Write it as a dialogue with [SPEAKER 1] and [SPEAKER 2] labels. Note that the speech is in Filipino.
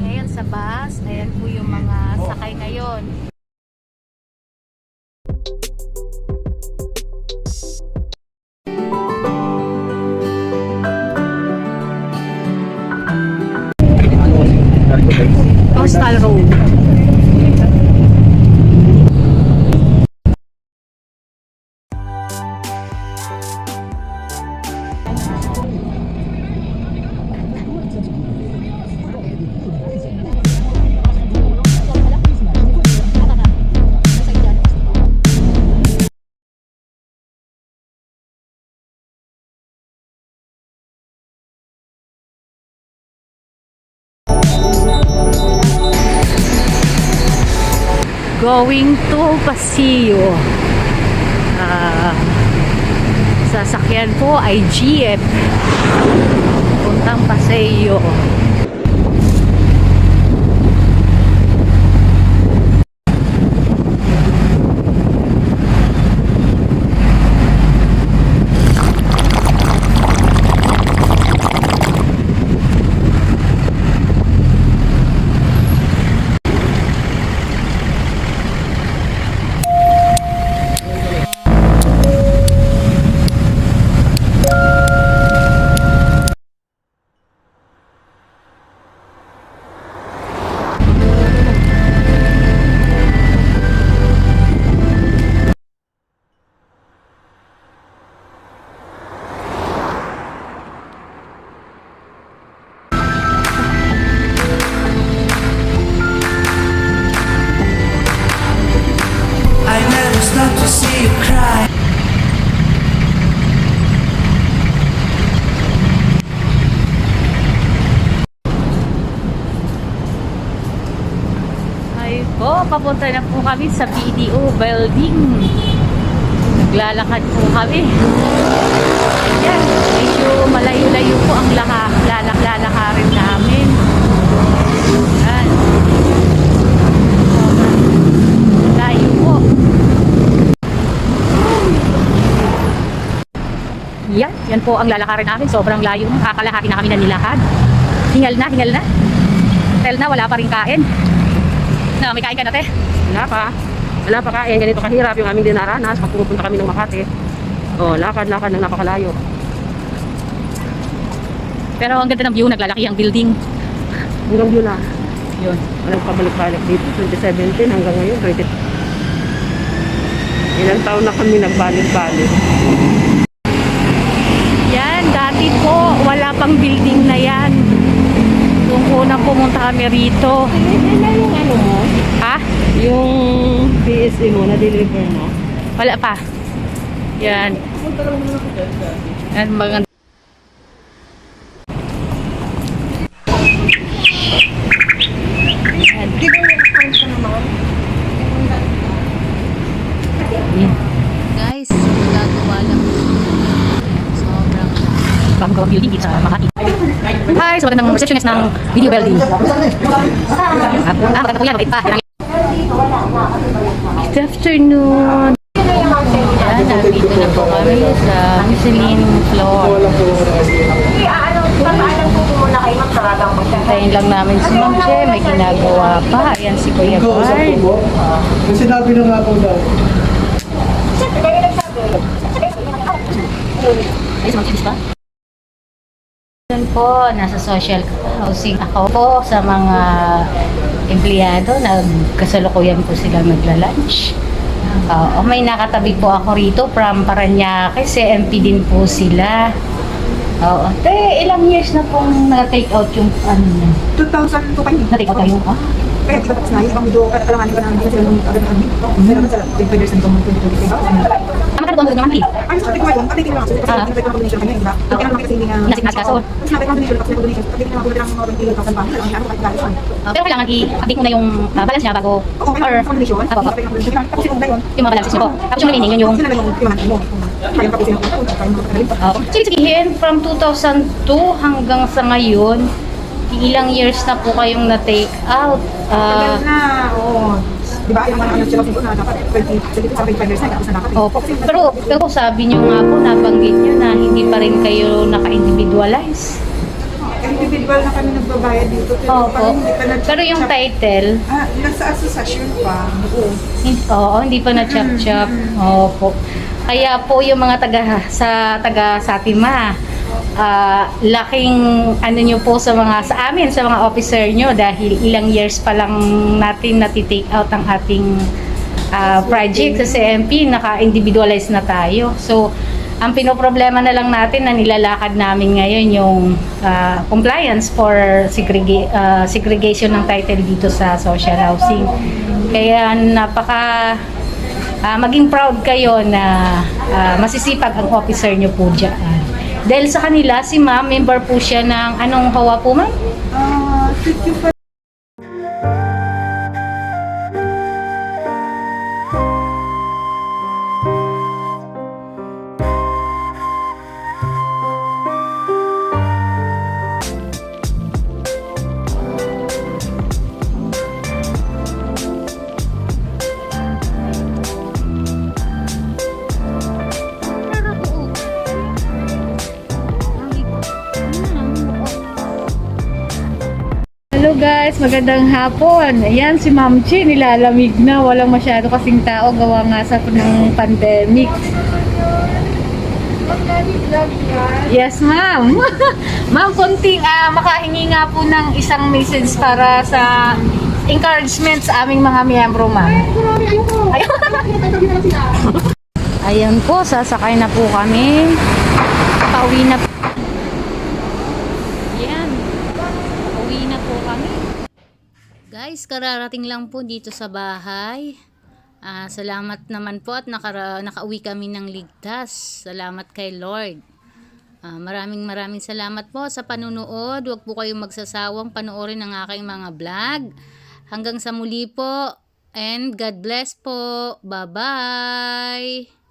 [SPEAKER 1] ngayon sa bus. Ayan po yung mga sakay ngayon. Coastal Road. Going to Paseo. Sasakyan po ay GF. Puntang Paseo. Papunta na po kami sa BDO building. Naglalakad po kami. Ayan, medyo malayo-layo po ang lalakarin namin. Ayan. Layo po. Yan po ang lalakarin namin. Sobrang layo. Kakalahati na kami na nilakad. Hingal na. Tel na, wala pa rin kain. May kain ka na, te?
[SPEAKER 2] Wala pa kain. Ganito kahirap yung aming dinaranas pag pupunta kami ng Makati. Lakad ng napakalayo.
[SPEAKER 1] Pero ang ganda ng view, naglalaki ang building.
[SPEAKER 2] Hanggang view na.
[SPEAKER 1] Yun.
[SPEAKER 2] Walang pabalik-balik dito. 2017 hanggang ngayon. 20. Ilang taon na kami nagbalik-balik.
[SPEAKER 1] Yan, dati po, wala pang building na yan. Nung unang pumunta kami rito.
[SPEAKER 2] Yung ano mo?
[SPEAKER 1] Ha?
[SPEAKER 2] Yung PSE mo, na-deliver mo?
[SPEAKER 1] Wala pa. Yan. Yan, mga... Yan. Guys, magagawa lang. Sobrang bagong building dito sa Makati. Hi, so magandang receptionist ng video building. Maganda po yan, mabait pa. Good afternoon. Yan, nandito na po kami sa mezzanine floor. Hintayin lang namin si Ma'am Che, may ginagawa pa. Ayan si Kuya Bard.
[SPEAKER 3] Yung sinabi na nga po daw.
[SPEAKER 1] Ay, si Ma'am Che, ba? Doon po, nasa social housing ako po sa mga empleyado. Nagkasalukuyan po sila magla-lunch. May nakatabi po ako rito from Parañaque. CMP din po sila. Ilang years na pong na-take out yung ano niya?
[SPEAKER 3] 2002 pa yun.
[SPEAKER 1] Na-take out kayo?
[SPEAKER 3] Kaya kita tapos na yun. Ibang video, alangan ko na hindi na sila nung agad-agad. Pero sa 25 years na itong 2025.
[SPEAKER 1] Magkano doon naman please?
[SPEAKER 3] Ay, sa ating kumain, updating lang. Kasi tinatay ko ng combination kanya, diba? Kaya naman kasi hindi nga...
[SPEAKER 1] Nasikaso.
[SPEAKER 3] Kasi natin ang combination, kasi combination. Updating lang ako ng 20,000 pounds. Ang ano kahit galis.
[SPEAKER 1] Pero kailangan i-update mo na yung balance niya bago
[SPEAKER 3] Okay, ang combination.
[SPEAKER 1] Apo.
[SPEAKER 3] Tapos yung ngayon,
[SPEAKER 1] Yung mga balances niyo po. Tapos yung remaining, yun yung...
[SPEAKER 3] sila na yung kimahan mo. Kaya pa po sila po. Kaya mo pagkagaling pa.
[SPEAKER 1] Sige, sabihin, from 2002 hanggang sa ngayon, ilang years na po kayong na-take out?
[SPEAKER 3] Tagal na, oo. Diba, yung mga ano sila na dapat 25 years na, tapos na dapat.
[SPEAKER 1] Pero sabi niyo nga po, nabanggit niyo na hindi pa rin kayo naka-individualize.
[SPEAKER 3] Hindi individual na kami nagbabayad dito. Pero
[SPEAKER 1] Opo.
[SPEAKER 3] parang hindi pa
[SPEAKER 1] Pero yung title,
[SPEAKER 3] nasa asosasyon pa. Oo.
[SPEAKER 1] hindi pa na-chop-chop. Opo. Kaya po yung mga taga Satima, laking ano nyo po sa amin, sa mga officer nyo dahil ilang years pa lang natin natitake out ang ating project sa CMP, naka-individualize na tayo. So, ang pinoproblema na lang natin na nilalakad namin ngayon yung compliance for segregation ng title dito sa social housing. Kaya maging proud kayo na masisipag ang officer nyo po dyan. Dahil sa kanila, si ma'am, member po siya ng anong hawa po ma'am?
[SPEAKER 3] Thank you for
[SPEAKER 1] Hello guys, magandang hapon. Ayan si Ma'am Chi, nilalamig na. Walang masyado kasing tao gawa nga sa ng pandemic. Yes, ma'am. Ma'am, konting makahingi nga po ng isang message para sa encouragement sa aming mga miyembro, ma'am. Ayan po, sasakay na po kami. Pauwi na po. Ayan. Pauwi na po kami. Guys, kararating lang po dito sa bahay. Salamat naman po at nakauwi kami ng ligtas. Salamat kay Lord. Maraming salamat po sa panunood. Huwag po kayong magsasawang panoorin ang aking mga vlog. Hanggang sa muli po. And God bless po. Bye-bye.